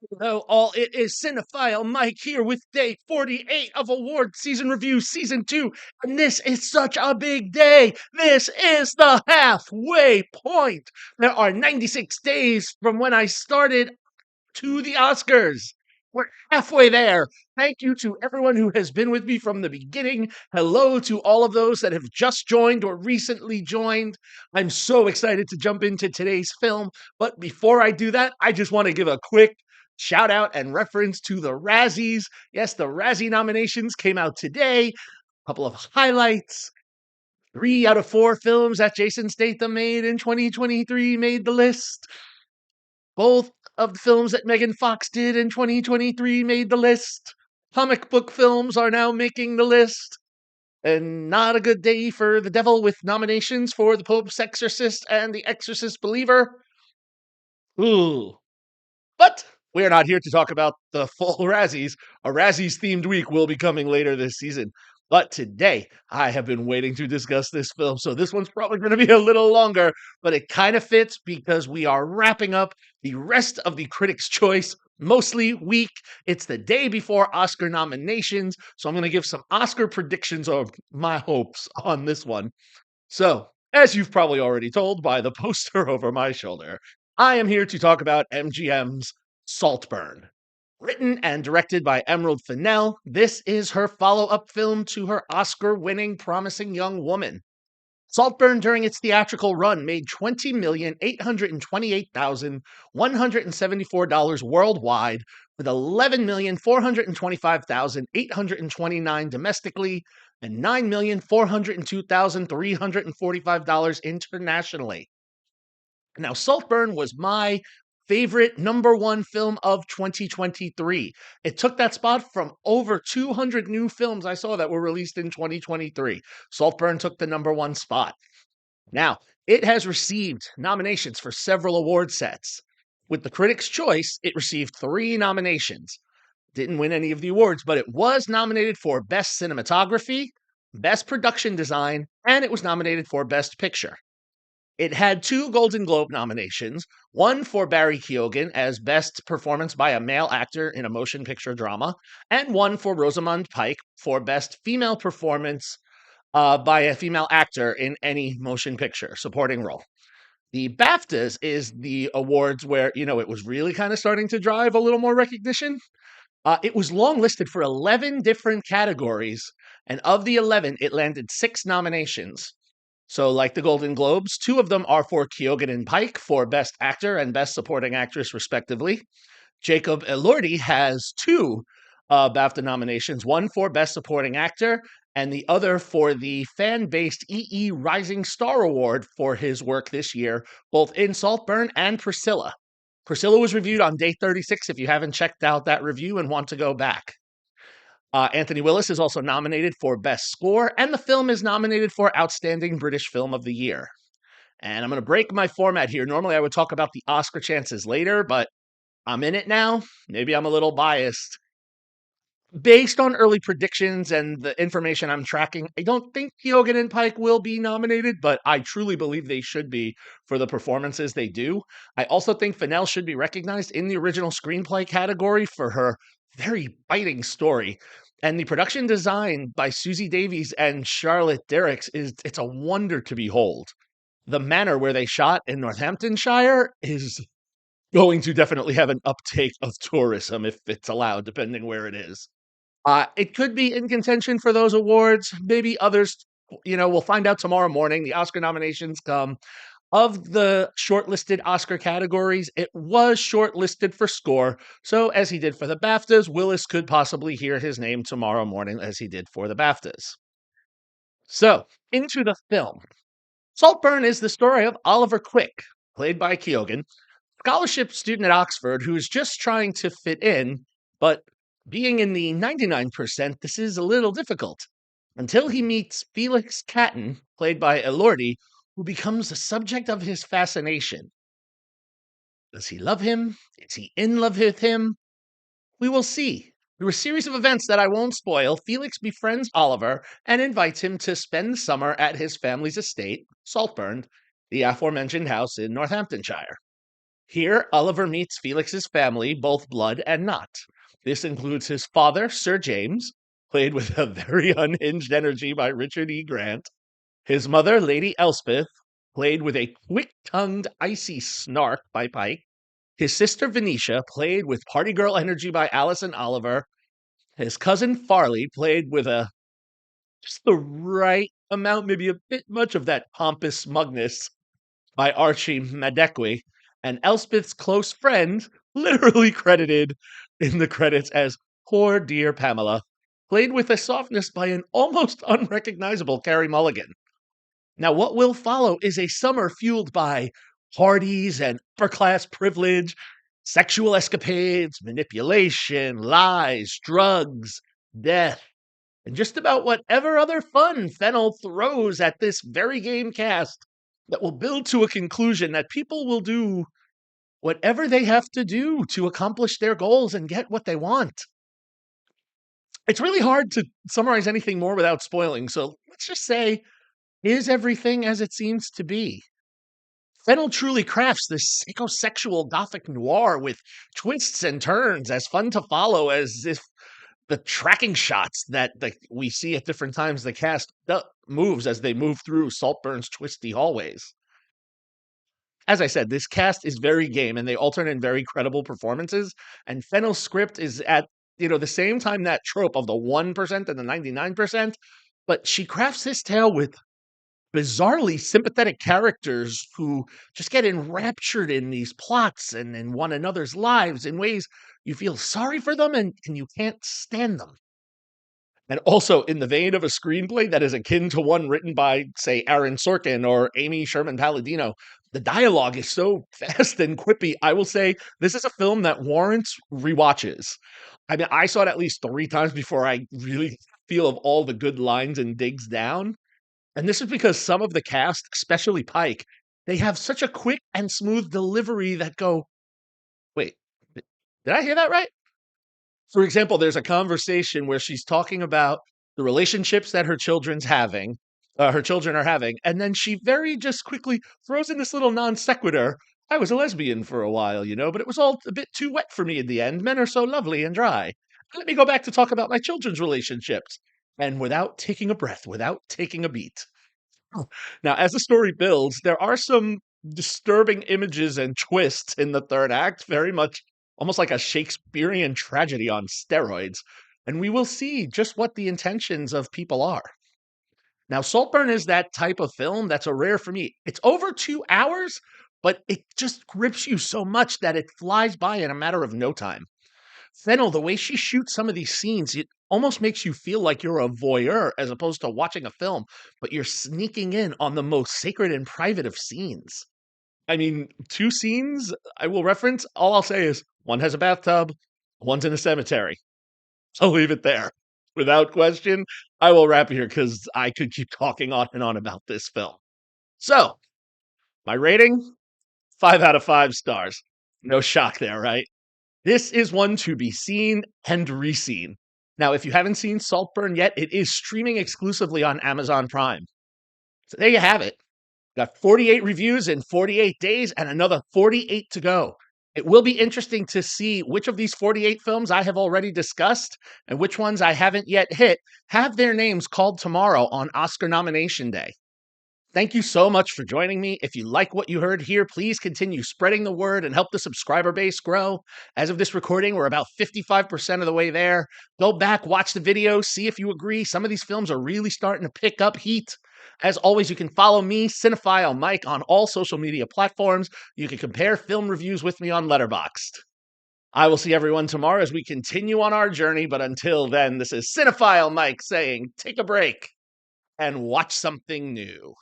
Hello, all. It is Cinephile Mike here with day 48 of Award Season Review Season 2. And this is such a big day. This is the halfway point. There are 96 days from when I started to the Oscars. We're halfway there. Thank you to everyone who has been with me from the beginning. Hello to all of those that have just joined or recently joined. I'm so excited to jump into today's film. But before I do that, I just want to give a quick shout out and reference to the Razzies. Yes, the Razzie nominations came out today. A couple of highlights. 3 out of 4 films that Jason Statham made in 2023 made the list. Both of the films that Megan Fox did in 2023 made the list. Comic book films are now making the list. And not a good day for the devil with nominations for The Pope's Exorcist and The Exorcist Believer. Ooh. But we're not here to talk about the full Razzies. A Razzies themed week will be coming later this season. But today, I have been waiting to discuss this film, so this one's probably going to be a little longer, but it kind of fits because we are wrapping up the rest of the Critics' Choice, mostly week. It's the day before Oscar nominations, so I'm going to give some Oscar predictions of my hopes on this one. So, as you've probably already told by the poster over my shoulder, I am here to talk about MGM's Saltburn. Written and directed by Emerald Fennell, this is her follow up film to her Oscar winning Promising Young Woman. Saltburn, during its theatrical run, made $20,828,174 worldwide, with $11,425,829 domestically and $9,402,345 internationally. Now, Saltburn was my favorite #1 film of 2023. It took that spot from over 200 new films I saw that were released in 2023. Saltburn took the #1 spot. Now, it has received nominations for several award sets. With the Critics' Choice, it received 3 nominations. Didn't win any of the awards, but it was nominated for Best Cinematography, Best Production Design, and it was nominated for Best Picture. It had 2 Golden Globe nominations, one for Barry Keoghan as Best Performance by a Male Actor in a Motion Picture Drama, and one for Rosamund Pike for Best Female Performance by a Female Actor in any motion picture, supporting role. The BAFTAs is the awards where, it was really kind of starting to drive a little more recognition. It was long listed for 11 different categories, and of the 11, it landed 6 nominations. So, like the Golden Globes, 2 of them are for Keoghan and Pike for Best Actor and Best Supporting Actress, respectively. Jacob Elordi has 2 BAFTA nominations, one for Best Supporting Actor and the other for the fan-based EE Rising Star Award for his work this year, both in Saltburn and Priscilla. Priscilla was reviewed on day 36 if you haven't checked out that review and want to go back. Anthony Willis is also nominated for Best Score, and the film is nominated for Outstanding British Film of the Year. And I'm going to break my format here. Normally, I would talk about the Oscar chances later, but I'm in it now. Maybe I'm a little biased. Based on early predictions and the information I'm tracking, I don't think Keoghan and Pike will be nominated, but I truly believe they should be for the performances they do. I also think Fennell should be recognized in the original screenplay category for her very biting story. And the production design by Susie Davies and Charlotte Derricks it's a wonder to behold. The manor where they shot in Northamptonshire is going to definitely have an uptake of tourism if it's allowed, depending where it is. It could be in contention for those awards. Maybe others, we'll find out tomorrow morning. The Oscar nominations come. Of the shortlisted Oscar categories, it was shortlisted for score. So, as he did for the BAFTAs, Willis could possibly hear his name tomorrow morning as he did for the BAFTAs. So, into the film. Saltburn is the story of Oliver Quick, played by Keoghan, scholarship student at Oxford who is just trying to fit in, but being in the 99%, this is a little difficult until he meets Felix Catton, played by Elordi, who becomes the subject of his fascination. Does he love him? Is he in love with him? We will see. Through a series of events that I won't spoil, Felix befriends Oliver and invites him to spend the summer at his family's estate, Saltburn, the aforementioned house in Northamptonshire. Here, Oliver meets Felix's family, both blood and not. This includes his father, Sir James, played with a very unhinged energy by Richard E. Grant, his mother, Lady Elspeth, played with a quick tongued, icy snark by Pike, his sister, Venetia, played with party girl energy by Alison Oliver, his cousin, Farley, played with just the right amount, maybe a bit much of that pompous smugness by Archie Madekwe, and Elspeth's close friend, literally credited in the credits as poor dear Pamela, played with a softness by an almost unrecognizable Carey Mulligan. Now, what will follow is a summer fueled by parties and upper class privilege, sexual escapades, manipulation, lies, drugs, death, and just about whatever other fun Fennell throws at this very game cast that will build to a conclusion that people will do whatever they have to do to accomplish their goals and get what they want. It's really hard to summarize anything more without spoiling, so let's just say, is everything as it seems to be? Fennell truly crafts this psychosexual gothic noir with twists and turns as fun to follow as if the tracking shots that we see at different times the cast moves as they move through Saltburn's twisty hallways. As I said, this cast is very game and they alternate in very credible performances. And Fennell's script is at, the same time that trope of the 1% and the 99%, but she crafts this tale with bizarrely sympathetic characters who just get enraptured in these plots and in one another's lives in ways you feel sorry for them and you can't stand them. And also, in the vein of a screenplay that is akin to one written by, say, Aaron Sorkin or Amy Sherman Palladino, the dialogue is so fast and quippy. I will say this is a film that warrants rewatches. I mean, I saw it at least 3 times before I really feel of all the good lines and digs down. And this is because some of the cast, especially Pike, they have such a quick and smooth delivery that go, wait, did I hear that right? For example, there's a conversation where she's talking about the relationships that her children are having, and then she very just quickly throws in this little non sequitur. I was a lesbian for a while, but it was all a bit too wet for me in the end. Men are so lovely and dry. Let me go back to talk about my children's relationships. And without taking a breath, without taking a beat. Now, as the story builds, there are some disturbing images and twists in the third act, very much almost like a Shakespearean tragedy on steroids. And we will see just what the intentions of people are. Now, Saltburn is that type of film that's a rare for me. It's over 2 hours, but it just grips you so much that it flies by in a matter of no time. Fennell, the way she shoots some of these scenes, it almost makes you feel like you're a voyeur as opposed to watching a film, but you're sneaking in on the most sacred and private of scenes. I mean, 2 scenes I will reference. All I'll say is one has a bathtub, one's in a cemetery. I'll leave it there. Without question, I will wrap here because I could keep talking on and on about this film. So, my rating 5 out of 5 stars. No shock there, right? This is one to be seen and reseen. Now, if you haven't seen Saltburn yet, it is streaming exclusively on Amazon Prime. So there you have it. Got 48 reviews in 48 days and another 48 to go. It will be interesting to see which of these 48 films I have already discussed and which ones I haven't yet hit have their names called tomorrow on Oscar nomination day. Thank you so much for joining me. If you like what you heard here, please continue spreading the word and help the subscriber base grow. As of this recording, we're about 55% of the way there. Go back, watch the video, see if you agree. Some of these films are really starting to pick up heat. As always, you can follow me, Cinephile Mike, on all social media platforms. You can compare film reviews with me on Letterboxd. I will see everyone tomorrow as we continue on our journey, but until then, this is Cinephile Mike saying take a break and watch something new.